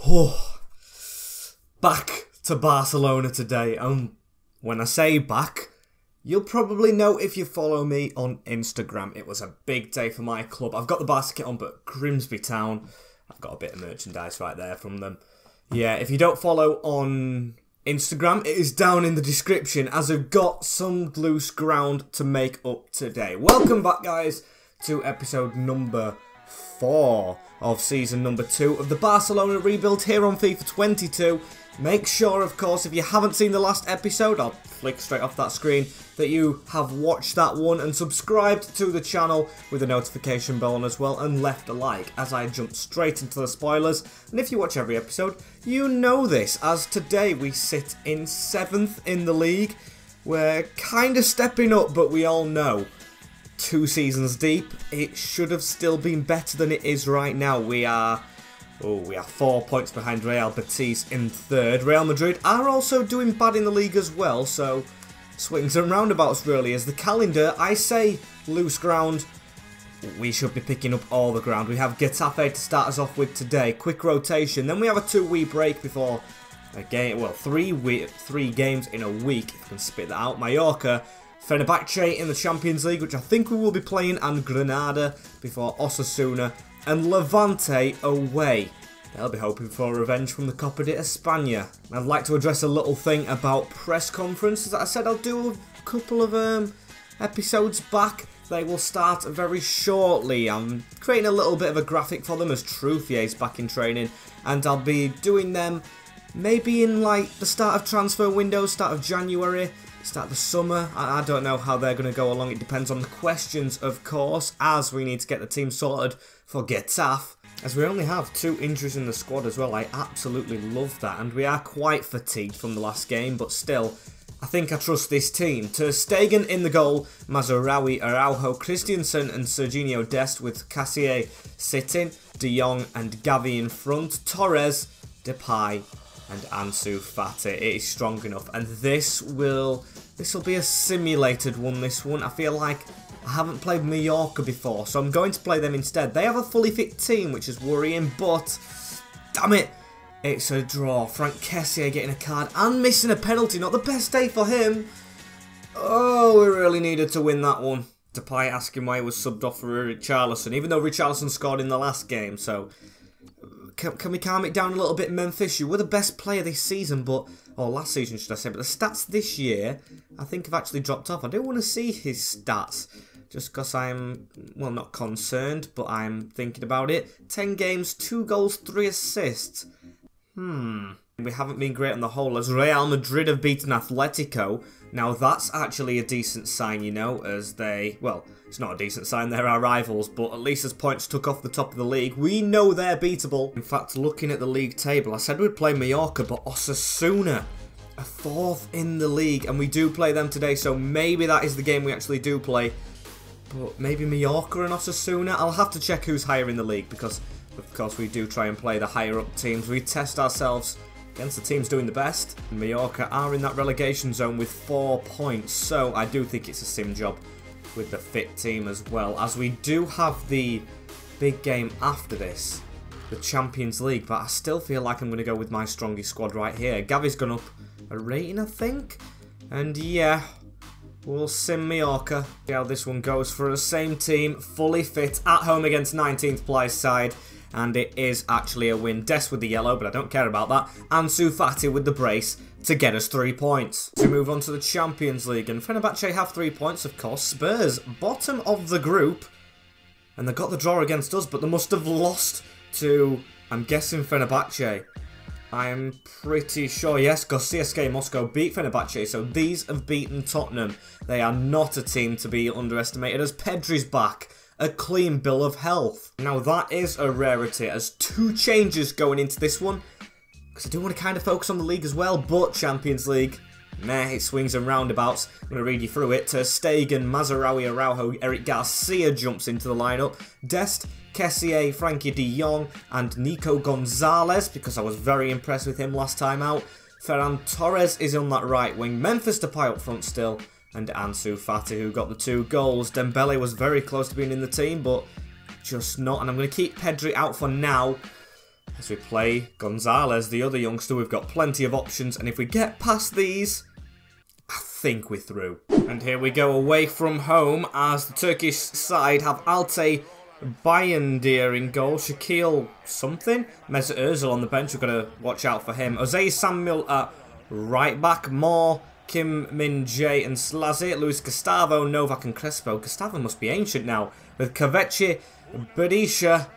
Oh, back to Barcelona today. When I say back, you'll probably know if you follow me on Instagram. It was a big day for my club. I've got the Barca kit on, but Grimsby Town, I've got a bit of merchandise right there from them. Yeah, if you don't follow on Instagram, it is down in the description, as I've got some loose ground to make up today. Welcome back, guys, to episode number 4 of season number 2 of the Barcelona rebuild here on FIFA 22. Make sure, of course, if you haven't seen the last episode, I'll flick straight off that screen, that you have watched that one and subscribed to the channel with a notification bell on as well, and left a like as I jump straight into the spoilers. And if you watch every episode, you know this, as today we sit in 7th in the league. We're kind of stepping up, but we all know 2 seasons deep, it should have still been better than it is right now. We are 4 points behind Real Betis in 3rd. Real Madrid are also doing bad in the league as well, so swings and roundabouts really. As the calendar, I say loose ground, we should be picking up all the ground. We have Getafe to start us off with today, quick rotation, then we have a 2-week break before a game, well, 3 games in a week, if you can spit that out. Mallorca, Fenerbahce in the Champions League, which I think we will be playing, and Granada before Osasuna, and Levante away. They'll be hoping for revenge from the Copa de España. I'd like to address a little thing about press conferences. As I said, I'll do a couple of episodes back. They will start very shortly. I'm creating a little bit of a graphic for them as Truthier's back in training, and I'll be doing them maybe in like the start of transfer window, start of January, start of the summer. I don't know how they're going to go along. It depends on the questions, of course, as we need to get the team sorted for Getafe, as we only have 2 injuries in the squad as well. I absolutely love that, and we are quite fatigued from the last game, but still, I think I trust this team. Ter Stegen in the goal, Mazraoui, Araujo, Christensen and Serginho Dest, with Cassier sitting, De Jong and Gavi in front, Torres, Depay and Ansu Fati. It is strong enough, and this will be a simulated one, this one. I feel like I haven't played Mallorca before, so I'm going to play them instead. They have a fully fit team, which is worrying, but damn it, it's a draw. Frank Kessié getting a card and missing a penalty. Not the best day for him. Oh, we really needed to win that one. Depay asking why he was subbed off for Richarlison, even though Richarlison scored in the last game, so can we calm it down a little bit, Memphis? You were the best player this season, or last season should I say, but the stats this year, I think have actually dropped off. I do want to see his stats, just because I'm, well, not concerned, but I'm thinking about it. 10 games, 2 goals, 3 assists. We haven't been great on the whole, as Real Madrid have beaten Atletico. Now that's actually a decent sign, you know, as they, well, it's not a decent sign, they're our rivals, but at least as points took off the top of the league, we know they're beatable. In fact, looking at the league table, I said we'd play Mallorca, but Osasuna are 4th in the league, and we do play them today, so maybe that is the game we actually do play. But maybe Mallorca and Osasuna? I'll have to check who's higher in the league, because of course we do try and play the higher up teams. We test ourselves against the teams doing the best. Mallorca are in that relegation zone with 4 points, so I do think it's a sim job with the fit team as well, as we do have the big game after this, the Champions League, but I still feel like I'm going to go with my strongest squad right here. Gavi's gone up a rating, I think, and yeah, we'll sim Mallorca. See how this one goes for the same team, fully fit, at home against 19th place side. And it is actually a win. Dest with the yellow, but I don't care about that. Ansu Fati with the brace to get us 3 points. We move on to the Champions League, and Fenerbahce have 3 points, of course. Spurs, bottom of the group, and they got the draw against us, but they must have lost to, I'm guessing, Fenerbahce. I'm pretty sure, yes, because CSKA Moscow beat Fenerbahce, so these have beaten Tottenham. They are not a team to be underestimated, as Pedri's back. A clean bill of health. Now that is a rarity, as 2 changes going into this one, because I do want to kind of focus on the league as well, but Champions League, meh, it swings and roundabouts. I'm going to read you through it. Ter Stegen, Mazraoui, Araujo, Eric Garcia jumps into the lineup. Dest, Kessié, Frankie de Jong, and Nico Gonzalez, because I was very impressed with him last time out. Ferran Torres is on that right wing. Memphis Depay up front still. And Ansu Fati, who got the 2 goals. Dembele was very close to being in the team, but just not. And I'm going to keep Pedri out for now. as we play Gonzalez, the other youngster. We've got plenty of options, and if we get past these, I think we're through. And here we go away from home as the Turkish side have Altay Bayındır in goal. Shaquille something. Mesut Ozil on the bench. We've got to watch out for him. Jose Samuel at right back. Moore, Kim Min-jae and Slazy. Luis Gustavo, Novak and Crespo. Gustavo must be ancient now. With Kaveci, Berisha.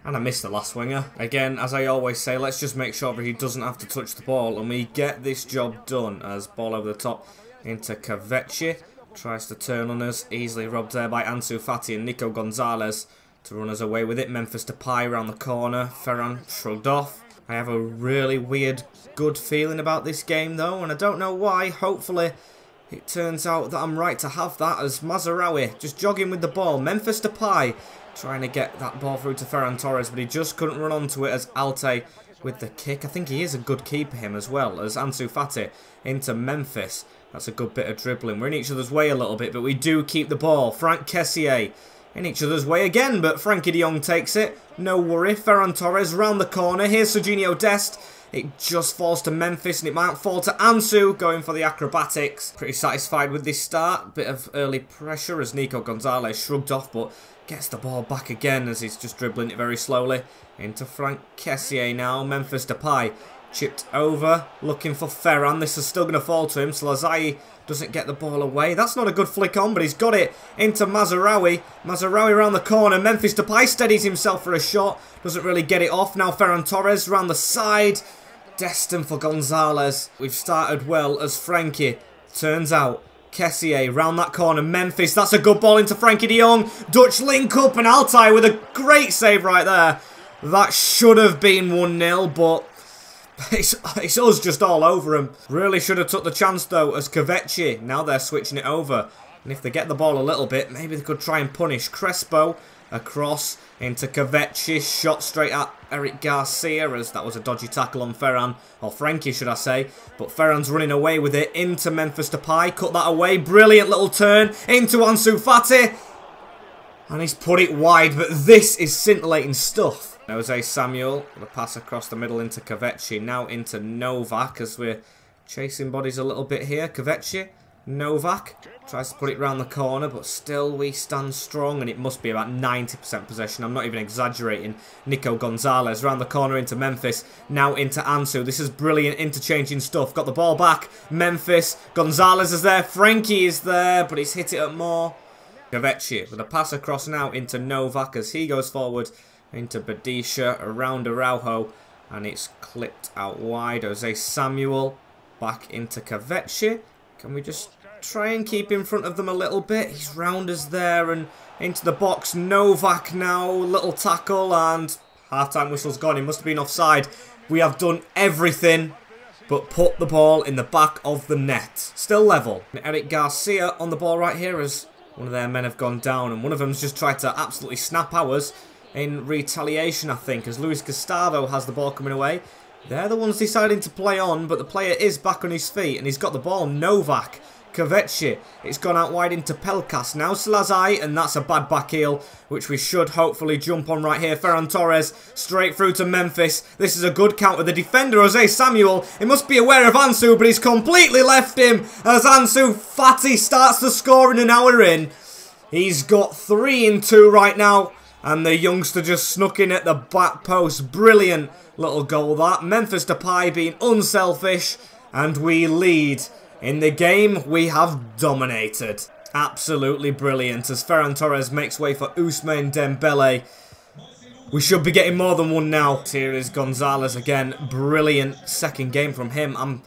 And I missed the last winger. Again, as I always say, let's just make sure that he doesn't have to touch the ball. And we get this job done as ball over the top into Kaveci. Tries to turn on us. Easily robbed there by Ansu Fati and Nico Gonzalez to run us away with it. Memphis Depay around the corner. Ferran shrugged off. I have a really weird, good feeling about this game though. And I don't know why. Hopefully it turns out that I'm right to have that as Mazraoui just jogging with the ball. Memphis Depay trying to get that ball through to Ferran Torres, but he just couldn't run onto it as Altay with the kick. I think he is a good keeper, him as well, as Ansu Fati into Memphis. That's a good bit of dribbling. We're in each other's way a little bit, but we do keep the ball. Franck Kessié in each other's way again, but Frankie de Jong takes it. No worry. Ferran Torres round the corner. Here's Serginho Dest. It just falls to Memphis, and it might fall to Ansu, going for the acrobatics. Pretty satisfied with this start. Bit of early pressure as Nico Gonzalez shrugged off, but gets the ball back again as he's just dribbling it very slowly. Into Franck Kessié now. Memphis Depay chipped over, looking for Ferran. This is still going to fall to him. Slazy doesn't get the ball away. That's not a good flick on, but he's got it into Mazraoui. Mazraoui around the corner. Memphis Depay steadies himself for a shot. Doesn't really get it off. Now Ferran Torres around the side. Destined for Gonzalez. We've started well as Frankie turns out. Kessié round that corner. Memphis, that's a good ball into Frankie de Jong. Dutch link up and Altay with a great save right there. That should have been 1-0, but it's us just all over him. Really should have took the chance though as Kaveci. Now they're switching it over. And if they get the ball a little bit, maybe they could try and punish. Crespo across into Kaveci. Shot straight at Eric Garcia as that was a dodgy tackle on Ferran. Or Frankie should I say. But Ferran's running away with it into Memphis Depay. Cut that away. Brilliant little turn into Ansu Fati. And he's put it wide. But this is scintillating stuff. Jose Samuel, the pass across the middle into Kaveci. Now into Novak as we're chasing bodies a little bit here. Kaveci, Novak tries to put it round the corner, but still we stand strong, and it must be about 90% possession. I'm not even exaggerating. Nico Gonzalez round the corner into Memphis. Now into Ansu. This is brilliant interchanging stuff. Got the ball back. Memphis. Gonzalez is there. Frankie is there, but he's hit it at Moore. Kaveci with a pass across now into Novak as he goes forward. Into Berisha, around Araujo, and it's clipped out wide. Jose Samuel back into Kaveci. Can we just try and keep in front of them a little bit? He's round us there and into the box. Novak now, little tackle, and half-time whistle's gone. He must have been offside. We have done everything but put the ball in the back of the net. Still level. And Eric Garcia on the ball right here as one of their men have gone down, and one of them's just tried to absolutely snap ours in retaliation, I think, as Luis Gustavo has the ball coming away. They're the ones deciding to play on, but the player is back on his feet, and he's got the ball. Novak, Kaveci, it's gone out wide into Pelkas. Now Slazy, and that's a bad back heel, which we should hopefully jump on right here. Ferran Torres, straight through to Memphis. This is a good counter. The defender, Jose Samuel, he must be aware of Ansu, but he's completely left him as Ansu Fati starts the scoring an hour in. He's got 3 in 2 right now. And the youngster just snuck in at the back post. Brilliant little goal that. Memphis Depay being unselfish. And we lead. In the game, we have dominated. Absolutely brilliant as Ferran Torres makes way for Ousmane Dembele. We should be getting more than one now. Here is Gonzalez again. Brilliant second game from him. I'm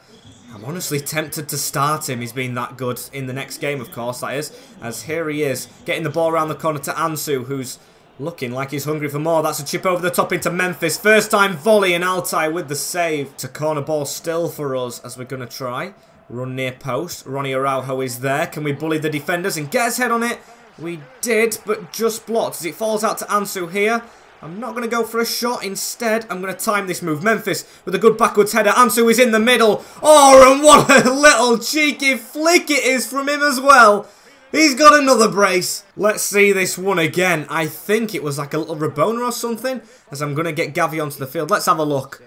honestly tempted to start him. He's been that good in the next game, of course, that is. As here he is, getting the ball around the corner to Ansu, who's looking like he's hungry for more. That's a chip over the top into Memphis. First time volley and Altay with the save. It's a corner ball still for us as we're going to try. Run near post. Ronnie Araujo is there. Can we bully the defenders and get his head on it? We did, but just blocked as it falls out to Ansu here. I'm not going to go for a shot. Instead, I'm going to time this move. Memphis with a good backwards header. Ansu is in the middle. Oh, and what a little cheeky flick it is from him as well. He's got another brace. Let's see this one again. I think it was like a little Rabona or something, as I'm going to get Gavi onto the field. Let's have a look.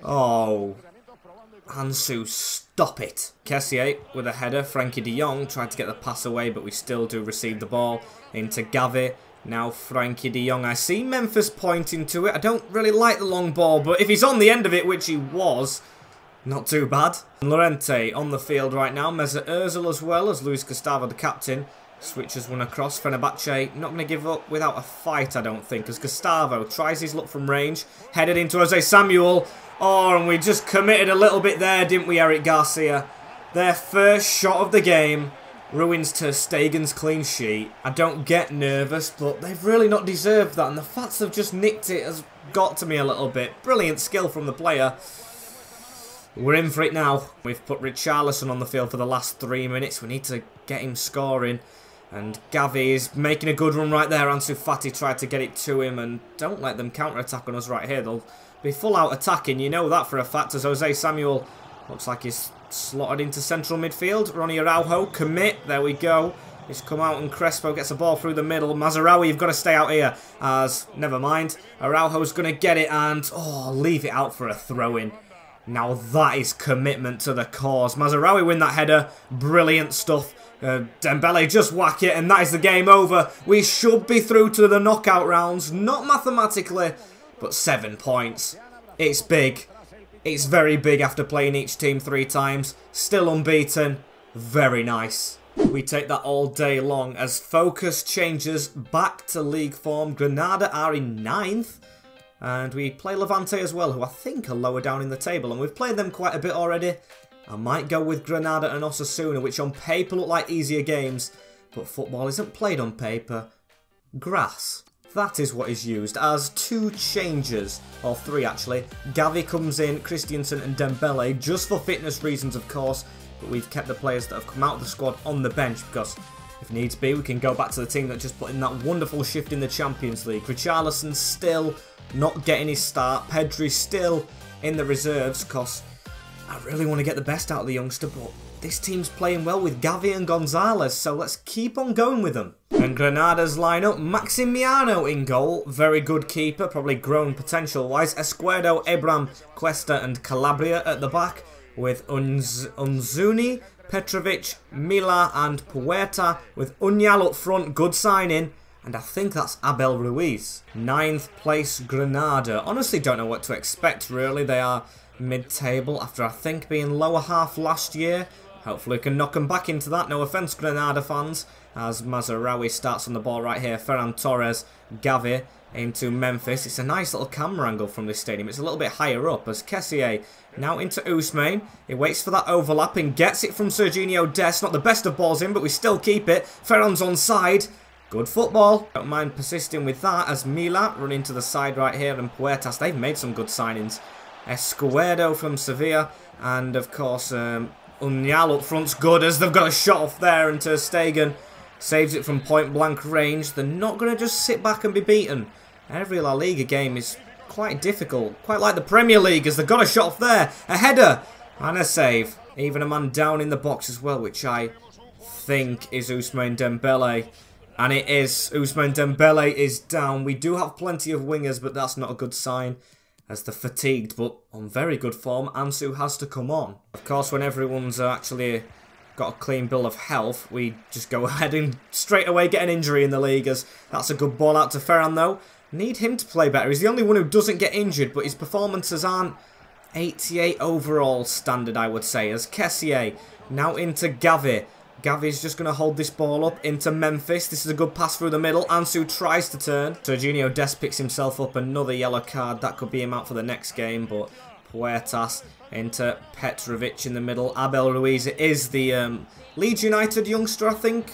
Oh, Ansu, stop it. Kessié with a header. Frankie de Jong tried to get the pass away, but we still do receive the ball into Gavi. Now Frankie de Jong. I see Memphis pointing to it. I don't really like the long ball, but if he's on the end of it, which he was, not too bad. Llorente on the field right now. Mesut Ozil as well as Luis Gustavo, the captain. Switches one across. Fenerbahce not going to give up without a fight, I don't think, as Gustavo tries his luck from range. Headed into Jose Samuel. Oh, and we just committed a little bit there, didn't we, Eric Garcia? Their first shot of the game ruins ter Stegen's clean sheet. I don't get nervous, but they've really not deserved that. And the fact they've just nicked it has got to me a little bit. Brilliant skill from the player. We're in for it now. We've put Richarlison on the field for the last 3 minutes. We need to get him scoring. And Gavi is making a good run right there. Ansu Fati tried to get it to him. And don't let them counter-attack on us right here. They'll be full out attacking. You know that for a fact. As Jose Samuel looks like he's slotted into central midfield. Ronnie Araujo, commit. There we go. He's come out and Crespo gets a ball through the middle. Mazraoui, you've got to stay out here. As, never mind. Araujo's going to get it and, oh, leave it out for a throw-in. Now that is commitment to the cause. Mazraoui win that header. Brilliant stuff. Dembele just whack it and that is the game over. We should be through to the knockout rounds. Not mathematically, but 7 points. It's big. It's very big after playing each team 3 times. Still unbeaten. Very nice. We take that all day long as focus changes back to league form. Granada are in 9th. And we play Levante as well, who I think are lower down in the table. And we've played them quite a bit already. I might go with Granada and Osasuna, which on paper look like easier games. But football isn't played on paper. Grass. That is what is used as 2 changes. Or 3 actually. Gavi comes in, Christiansen and Dembele. Just for fitness reasons, of course. But we've kept the players that have come out of the squad on the bench. Because if needs be, we can go back to the team that just put in that wonderful shift in the Champions League. Richarlison still not getting his start. Pedri still in the reserves because I really want to get the best out of the youngster, but this team's playing well with Gavi and Gonzalez, so let's keep on going with them. And Granada's lineup, Maximiano in goal, very good keeper, probably grown potential-wise. Escuero, Ebram, Cuesta and Calabria at the back, with Unzuni, Petrovic, Mila and Puerta, with Unyal up front, good signing. And I think that's Abel Ruiz. 9th place Granada. Honestly don't know what to expect really. They are mid-table after I think being lower half last year. Hopefully we can knock them back into that. No offence Granada fans. As Mazraoui starts on the ball right here. Ferran Torres, Gavi into Memphis. It's a nice little camera angle from this stadium. It's a little bit higher up as Kessié now into Ousmane. He waits for that overlap and gets it from Serginho Dest. Not the best of balls in, but we still keep it. Ferran's onside. Good football. Don't mind persisting with that as Mila running to the side right here and Puertas. They've made some good signings. Escuero from Sevilla and of course Unyal up front's good as they've got a shot off there and ter Stegen saves it from point blank range. They're not going to just sit back and be beaten. Every La Liga game is quite difficult. Quite like the Premier League as they've got a shot off there. A header and a save. Even a man down in the box as well, which I think is Ousmane Dembele. And it is. Ousmane Dembele is down. We do have plenty of wingers, but that's not a good sign. As the fatigued, but on very good form, Ansu has to come on. Of course, when everyone's actually got a clean bill of health, we just go ahead and straight away get an injury in the league. As that's a good ball out to Ferran, though. Need him to play better. He's the only one who doesn't get injured, but his performances aren't 88 overall standard, I would say. As Kessié now into Gavi. Gavi's just going to hold this ball up into Memphis. This is a good pass through the middle. Ansu tries to turn. Serginho Dest picks himself up. Another yellow card. That could be him out for the next game. But Puertas into Petrovic in the middle. Abel Ruiz is the Leeds United youngster, I think.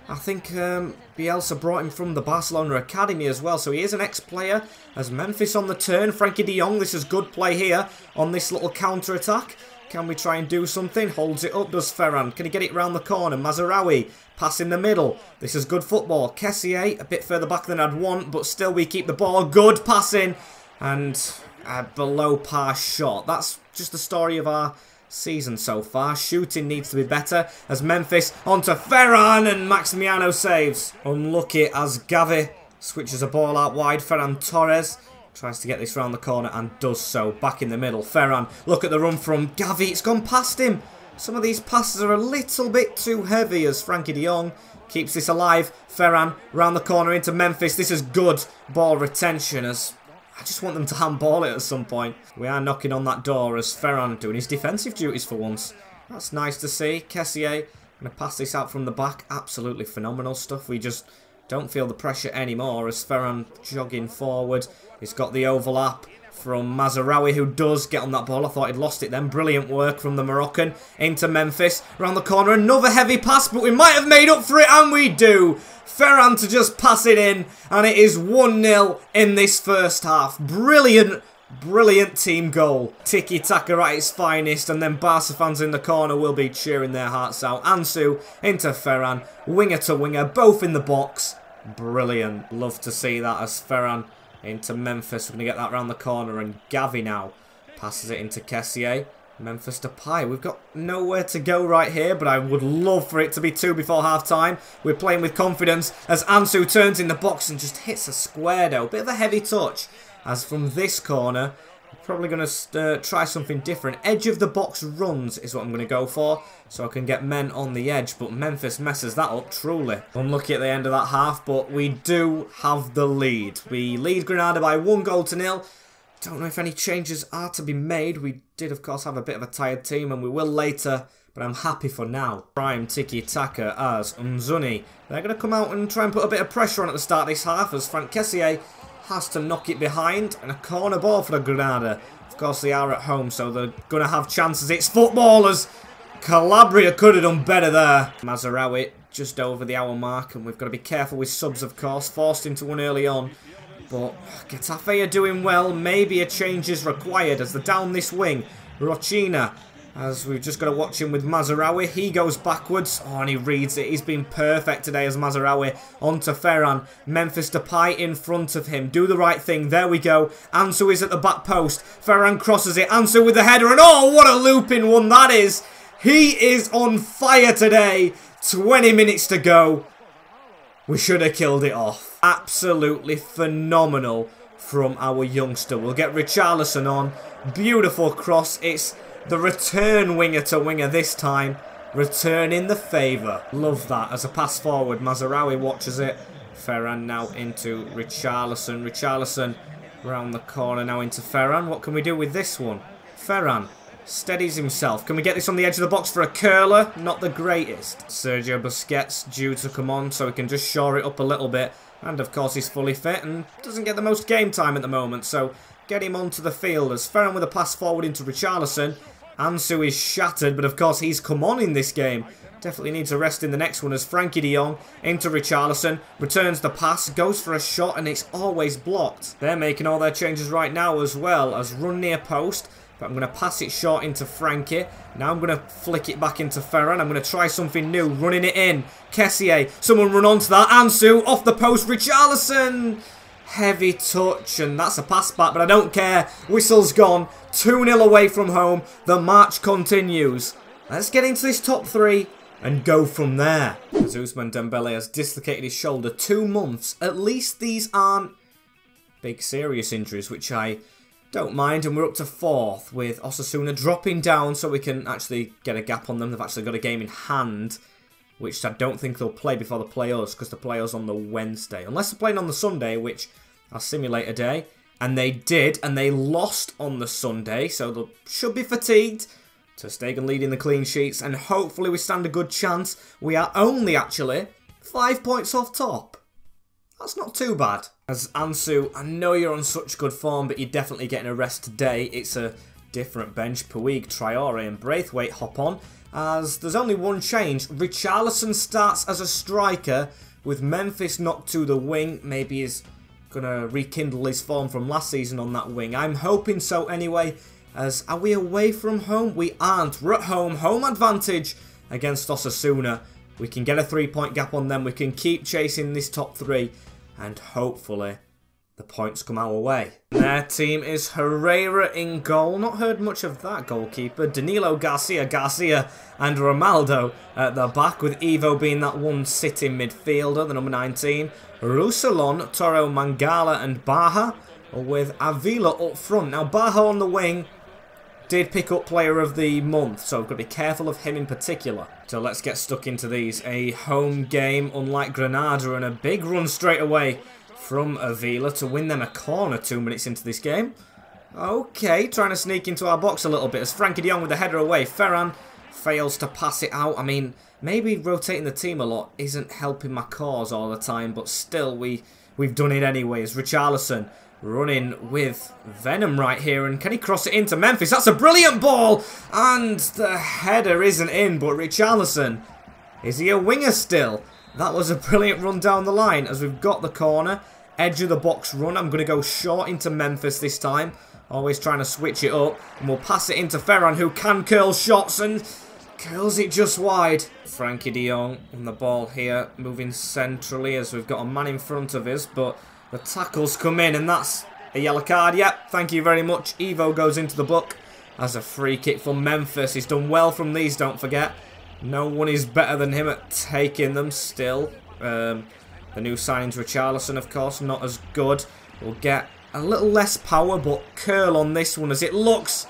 Bielsa brought him from the Barcelona Academy as well. So he is an ex-player. As Memphis on the turn. Frankie de Jong. This is good play here on this little counter-attack. Can we try and do something? Holds it up, does Ferran. Can he get it round the corner? Mazraoui, pass in the middle. This is good football. Kessié, a bit further back than I'd want, but still we keep the ball. Good passing. And a below par shot. That's just the story of our season so far. Shooting needs to be better as Memphis onto Ferran and Maximiano saves. Unlucky as Gavi switches a ball out wide. Ferran Torres tries to get this round the corner and does so. Back in the middle. Ferran, look at the run from Gavi. It's gone past him. Some of these passes are a little bit too heavy as Frankie de Jong keeps this alive. Ferran round the corner into Memphis. This is good ball retention as I just want them to handball it at some point. We are knocking on that door as Ferran doing his defensive duties for once. That's nice to see. Kessié going to pass this out from the back. Absolutely phenomenal stuff. We just don't feel the pressure anymore as Ferran jogging forward. He's got the overlap from Mazraoui, who does get on that ball. I thought he'd lost it then. Brilliant work from the Moroccan into Memphis. Around the corner, another heavy pass, but we might have made up for it, and we do. Ferran to just pass it in, and it is 1-0 in this first half. Brilliant, brilliant team goal. Tiki-Taka at its finest, and then Barca fans in the corner will be cheering their hearts out. Ansu into Ferran, winger to winger, both in the box. Brilliant. Love to see that as Ferran into Memphis. We're going to get that round the corner, and Gavi now passes it into Kessié. Memphis Depay. We've got nowhere to go right here, but I would love for it to be 2 before half-time. We're playing with confidence as Ansu turns in the box and just hits a square though. Bit of a heavy touch as from this corner. I'm probably going to try something different. Edge of the box runs is what I'm going to go for, so I can get men on the edge, but Memphis messes that up truly. Unlucky at the end of that half, but we do have the lead. We lead Granada by 1-0. Don't know if any changes are to be made. We did, of course, have a bit of a tired team, and we will later, but I'm happy for now. Prime Tiki-Taka as Mzuni. They're going to come out and try and put a bit of pressure on at the start of this half, as Franck Kessié has to knock it behind, and a corner ball for the Granada. Of course, they are at home, so they're going to have chances. It's footballers. Calabria could have done better there. Mazraoui just over the hour mark, and we've got to be careful with subs, of course. Forced into one early on. But Getafe are doing well. Maybe a change is required as they're down this wing. Rochina, as we've just got to watch him with Mazraoui. He goes backwards. Oh, and he reads it. He's been perfect today as Mazraoui onto Ferran. Memphis Depay in front of him. Do the right thing. There we go. Ansu is at the back post. Ferran crosses it. Ansu with the header. And oh, what a looping one that is. He is on fire today. 20 minutes to go. We should have killed it off. Absolutely phenomenal from our youngster. We'll get Richarlison on. Beautiful cross. It's the return winger to winger this time. Return in the favour. Love that. As a pass forward, Mazraoui watches it. Ferran now into Richarlison. Richarlison round the corner now into Ferran. What can we do with this one? Ferran steadies himself. Can we get this on the edge of the box for a curler? Not the greatest. Sergio Busquets due to come on, so we can just shore it up a little bit. And of course he's fully fit and doesn't get the most game time at the moment, so get him onto the field as Ferran with a pass forward into Richarlison. Ansu is shattered, but of course he's come on in this game. Definitely needs a rest in the next one as Frankie de Jong into Richarlison. Returns the pass, goes for a shot, and it's always blocked. They're making all their changes right now as well as run near post. But I'm going to pass it short into Frankie. Now I'm going to flick it back into Ferran. I'm going to try something new. Running it in. Kessié. Someone run onto that. Ansu off the post. Richarlison. Heavy touch. And that's a pass back. But I don't care. Whistle's gone. 2-0 away from home. The march continues. Let's get into this top 3 and go from there. As Ousmane Dembele has dislocated his shoulder 2 months. At least these aren't big serious injuries, which I don't mind, and we're up to 4th with Osasuna dropping down so we can actually get a gap on them. They've actually got a game in hand, which I don't think they'll play before they play us, because they play us on the Wednesday. Unless they're playing on the Sunday, which I'll simulate a day. And they did, and they lost on the Sunday, so they should be fatigued. Ter Stegen leading the clean sheets, and hopefully we stand a good chance. We are only actually 5 points off top. That's not too bad. As Ansu, I know you're on such good form, but you're definitely getting a rest today. It's a different bench. Puig, Traore and Braithwaite hop on, as there's only one change. Richarlison starts as a striker, with Memphis knocked to the wing. Maybe he's going to rekindle his form from last season on that wing. I'm hoping so anyway, as are we away from home? We aren't. We're at home. Home advantage against Osasuna. We can get a 3-point gap on them. We can keep chasing this top 3. And hopefully the points come our way. Their team is Herrera in goal. Not heard much of that goalkeeper. Danilo, Garcia, and Ronaldo at the back, with Evo being that one sitting midfielder, the number 19. Roussillon, Toro, Mangala, and Baja, with Avila up front. Now, Baja on the wing did pick up Player of the Month, so we've got to be careful of him in particular. So let's get stuck into these. A home game, unlike Granada, and a big run straight away from Avila to win them a corner 2 minutes into this game. Okay, trying to sneak into our box a little bit as Frankie de Jong with the header away. Ferran fails to pass it out. I mean, maybe rotating the team a lot isn't helping my cause all the time, but still, we've done it anyways. Richarlison running with Venom right here, and can he cross it into Memphis? That's a brilliant ball, and the header isn't in, but Richarlison, is he a winger still? That was a brilliant run down the line as we've got the corner. Edge of the box run. I'm going to go short into Memphis this time. Always trying to switch it up. And we'll pass it into Ferran, who can curl shots and curls it just wide. Frankie de Jong on the ball here, moving centrally as we've got a man in front of us. But the tackles come in, and that's a yellow card. Yep, thank you very much. Evo goes into the book as a free kick for Memphis. He's done well from these, don't forget. No one is better than him at taking them still. The new signings, Richarlison, of course, not as good. We'll get a little less power, but curl on this one as it looks...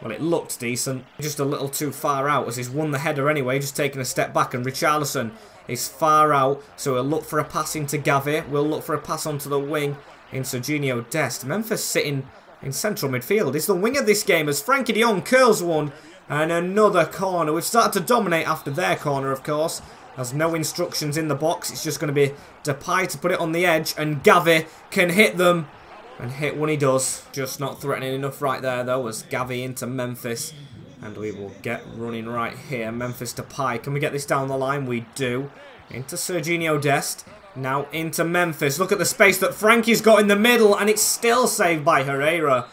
Well, it looked decent. Just a little too far out as he's won the header anyway, just taking a step back. And Richarlison is far out, so he'll look for a pass into Gavi. We'll look for a pass onto the wing in Serginho Dest. Memphis sitting in central midfield. Is the wing of this game as Frankie de Jong curls one. And another corner. We've started to dominate after their corner, of course. There's no instructions in the box. It's just going to be Depay to put it on the edge. And Gavi can hit them. And hit when he does. Just not threatening enough right there, though, as Gavi into Memphis. And we will get running right here. Memphis Depay. Can we get this down the line? We do. Into Serginho Dest. Now into Memphis. Look at the space that Frankie's got in the middle. And it's still saved by Herrera.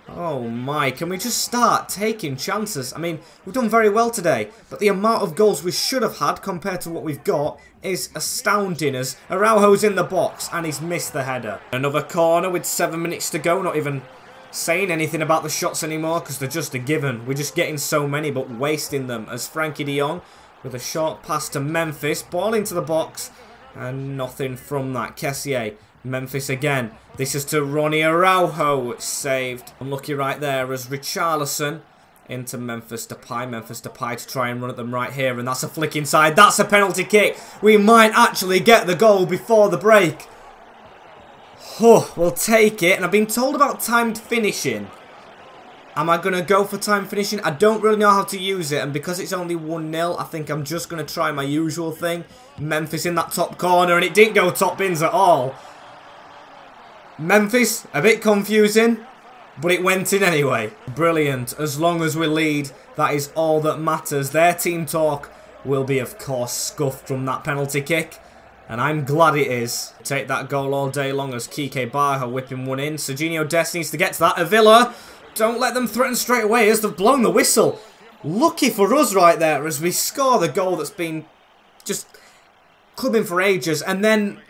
Oh my, can we just start taking chances? I mean, we've done very well today, but the amount of goals we should have had compared to what we've got is astounding as Araujo's in the box and he's missed the header. Another corner with 7 minutes to go, not even saying anything about the shots anymore because they're just a given. We're just getting so many but wasting them as Frankie de Jong with a short pass to Memphis, ball into the box and nothing from that. Kessié. Memphis again. This is to Ronnie Araujo. It's saved. Unlucky right there as Richarlison into Memphis Depay. Memphis Depay to try and run at them right here. And that's a flick inside. That's a penalty kick. We might actually get the goal before the break. Oh, we'll take it. And I've been told about timed finishing. Am I going to go for time finishing? I don't really know how to use it. And because it's only 1-0, I think I'm just going to try my usual thing. Memphis in that top corner. And it didn't go top bins at all. Memphis, a bit confusing, but it went in anyway. Brilliant. As long as we lead, that is all that matters. Their team talk will be, of course, scuffed from that penalty kick. And I'm glad it is. Take that goal all day long as Kike Baja whipping one in. Serginho Dest needs to get to that. Avila, don't let them threaten straight away as they've blown the whistle. Lucky for us right there as we score the goal that's been just clubbing for ages. And then...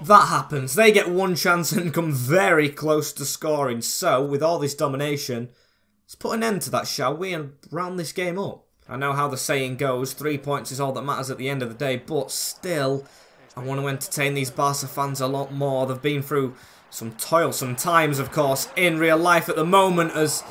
that happens. They get one chance and come very close to scoring. So, with all this domination, let's put an end to that, shall we, and round this game up. I know how the saying goes, 3 points is all that matters at the end of the day, but still, I want to entertain these Barca fans a lot more. They've been through some toilsome times, of course, in real life at the moment, as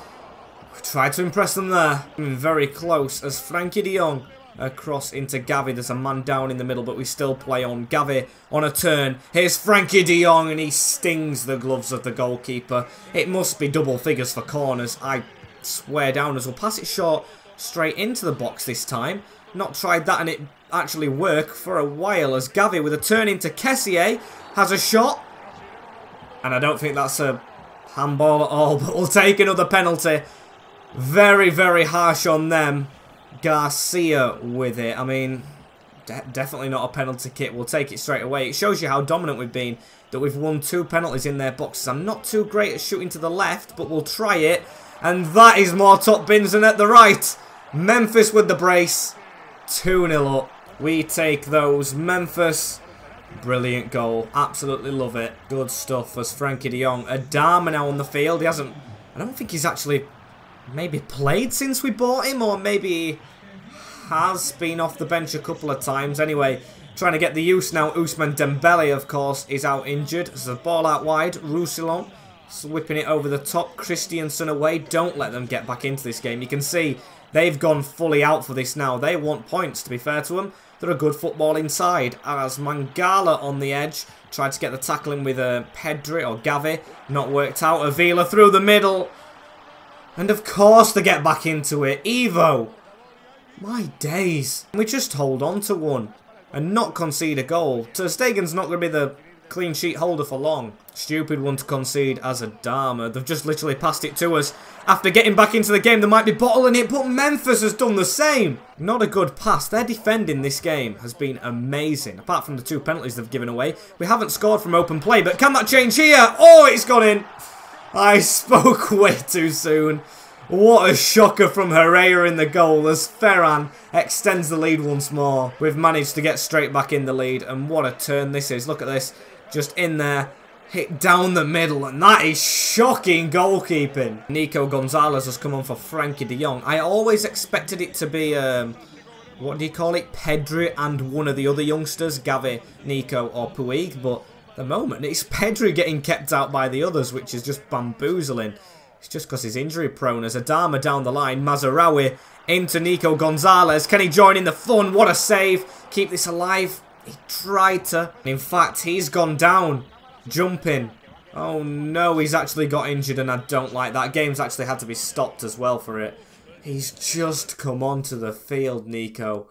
we tried to impress them there. Very close, as Frankie de Jong across into Gavi. There's a man down in the middle, but we still play on. Gavi on a turn. Here's Frankie de Jong, and he stings the gloves of the goalkeeper. It must be double figures for corners. I swear down as we'll pass it short straight into the box this time. Not tried that, and it actually worked for a while as Gavi with a turn into Kessié has a shot. And I don't think that's a handball at all, but we'll take another penalty. Very, very harsh on them. Garcia with it. I mean, definitely not a penalty kick. We'll take it straight away. It shows you how dominant we've been, that we've won 2 penalties in their boxes. I'm not too great at shooting to the left, but we'll try it. And that is more top bins than at the right. Memphis with the brace. 2-0 up. We take those. Memphis Brilliant goal. Absolutely love it. Good stuff as Frankie de Jong. Adama now on the field. He hasn't... I don't think he's actually maybe played since we bought him, or maybe he has been off the bench a couple of times. Anyway, trying to get the use now. Ousmane Dembele, of course, is out injured. There's a ball out wide. Roussillon whipping it over the top. Christiansen away. Don't let them get back into this game. You can see they've gone fully out for this now. They want points, to be fair to them. They're a good football inside. As Mangala on the edge. Tried to get the tackling with Pedri or Gavi. Not worked out. Avila through the middle. And of course they get back into it. Evo. My days. We just hold on to one. And not concede a goal. Ter Stegen's not going to be the clean sheet holder for long. Stupid one to concede as Adama. They've just literally passed it to us. After getting back into the game, they might be bottling it, but Memphis has done the same. Not a good pass. Their defending this game has been amazing. Apart from the 2 penalties they've given away. We haven't scored from open play, but can that change here? Oh, it's gone in. I spoke way too soon. What a shocker from Herrera in the goal as Ferran extends the lead once more. We've managed to get straight back in the lead, and what a turn this is. Look at this. Just in there. Hit down the middle, and that is shocking goalkeeping. Nico Gonzalez has come on for Frankie de Jong. I always expected it to be, what do you call it? Pedri and one of the other youngsters, Gavi, Nico or Puig. But at the moment, it's Pedri getting kept out by the others, which is just bamboozling. It's just because he's injury prone. As Adama down the line, Mazaraoui into Nico Gonzalez. Can he join in the fun? What a save. Keep this alive. He tried to. In fact, he's gone down. Jumping. Oh no, he's actually got injured and I don't like that. Game's actually had to be stopped as well for it. He's just come onto the field, Nico.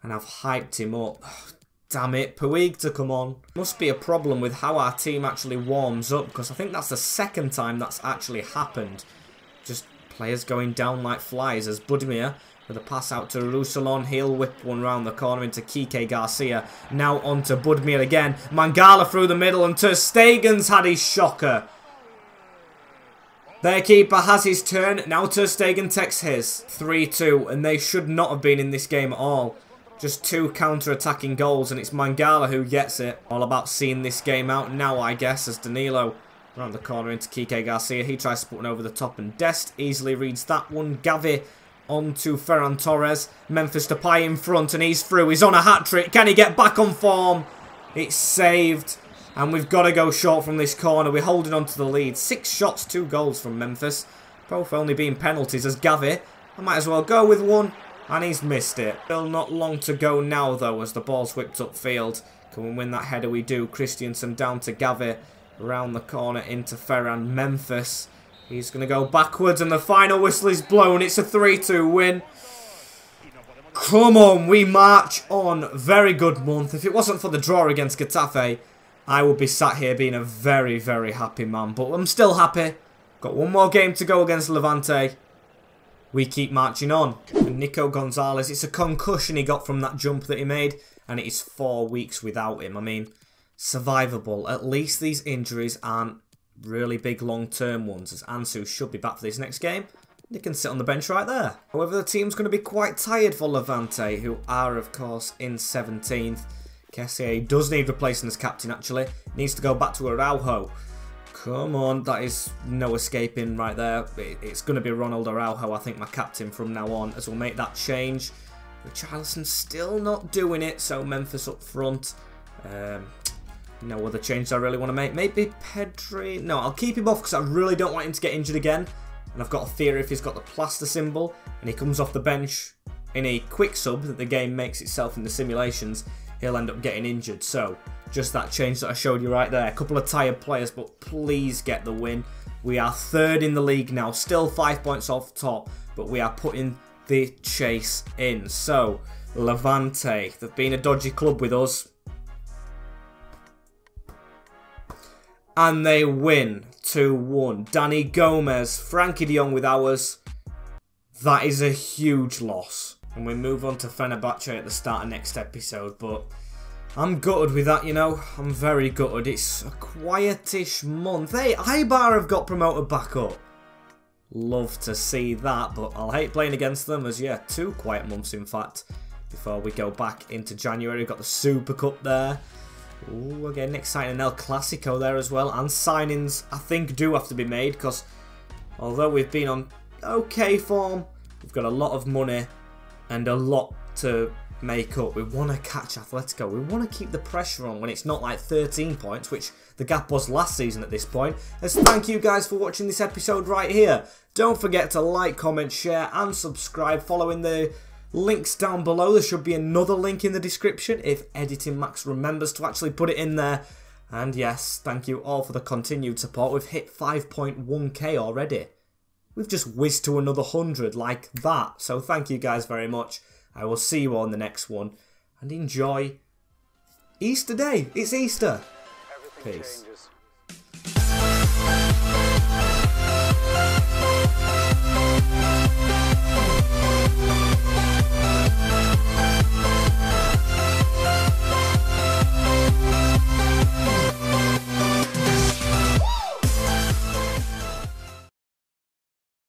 And I've hyped him up. Oh, damn it, Puig to come on. Must be a problem with how our team actually warms up, because I think that's the 2nd time that's actually happened. Just players going down like flies as Budimir with a pass out to Roussillon. He'll whip one round the corner into Kike Garcia. Now on to Budimir again. Mangala through the middle, and Ter Stegen's had his shocker. Their keeper has his turn. Now Ter Stegen takes his. 3-2, and they should not have been in this game at all. Just 2 counter-attacking goals, and it's Mangala who gets it. All about seeing this game out now, I guess, as Danilo around the corner into Kike Garcia. He tries to put one over the top, and Dest easily reads that one. Gavi on to Ferran Torres. Memphis Depay in front, and he's through. He's on a hat-trick. Can he get back on form? It's saved. And we've got to go short from this corner. We're holding on to the lead. 6 shots, 2 goals from Memphis. Both only being penalties as Gavi. I might as well go with one. And he's missed it. Still not long to go now, though, as the ball's whipped upfield. Can we win that header? We do. Christiansen down to Gavi. Around the corner into Ferran. Memphis. He's going to go backwards, and the final whistle is blown. It's a 3-2 win. Come on, we march on. Very good month. If it wasn't for the draw against Getafe, I would be sat here being a very, very happy man. But I'm still happy. Got one more game to go against Levante. We keep marching on. And Nico Gonzalez, it's a concussion he got from that jump that he made, and it is 4 weeks without him. I mean, survivable. At least these injuries aren't really big long-term ones, as Ansu should be back for this next game. They can sit on the bench right there. However, the team's going to be quite tired for Levante, who are, of course, in 17th. Kessié does need replacing as captain, actually. Needs to go back to Araujo. Come on, that is no escaping right there. It's going to be Ronald Araujo, I think, my captain from now on, as we'll make that change. Richarlison's still not doing it, so Memphis up front. No other changes I really want to make. Maybe Pedri. No, I'll keep him off because I really don't want him to get injured again. And I've got a theory if he's got the plaster symbol and he comes off the bench in a quick sub that the game makes itself in the simulations, he'll end up getting injured. So, just that change that I showed you right there. A couple of tired players, but please get the win. We are 3rd in the league now. Still 5 points off top, but we are putting the chase in. So, Levante, they've been a dodgy club with us. And they win 2-1. Danny Gomez, Frankie de Jong with ours. That is a huge loss. And we move on to Fenerbahce at the start of next episode. But I'm gutted with that, you know. I'm very gutted. It's a quietish month. Hey, Eibar have got promoted back up. Love to see that. But I'll hate playing against them as, yeah, 2 quiet months, in fact. Before we go back into January. We've got the Super Cup there. Ooh, we're getting exciting. El Clasico there as well. And signings, I think, do have to be made. Because although we've been on okay form, we've got a lot of money and a lot to make up. We want to catch Atletico. We want to keep the pressure on when it's not like 13 points, which the gap was last season at this point. As thank you guys for watching this episode right here. Don't forget to like, comment, share and subscribe following the links down below. There should be another link in the description if Editing Max remembers to actually put it in there. And yes, thank you all for the continued support. We've hit 5.1k already. We've just whizzed to another 100 like that. So thank you guys very much. I will see you all in the next one. And enjoy Easter Day. It's Easter. Peace.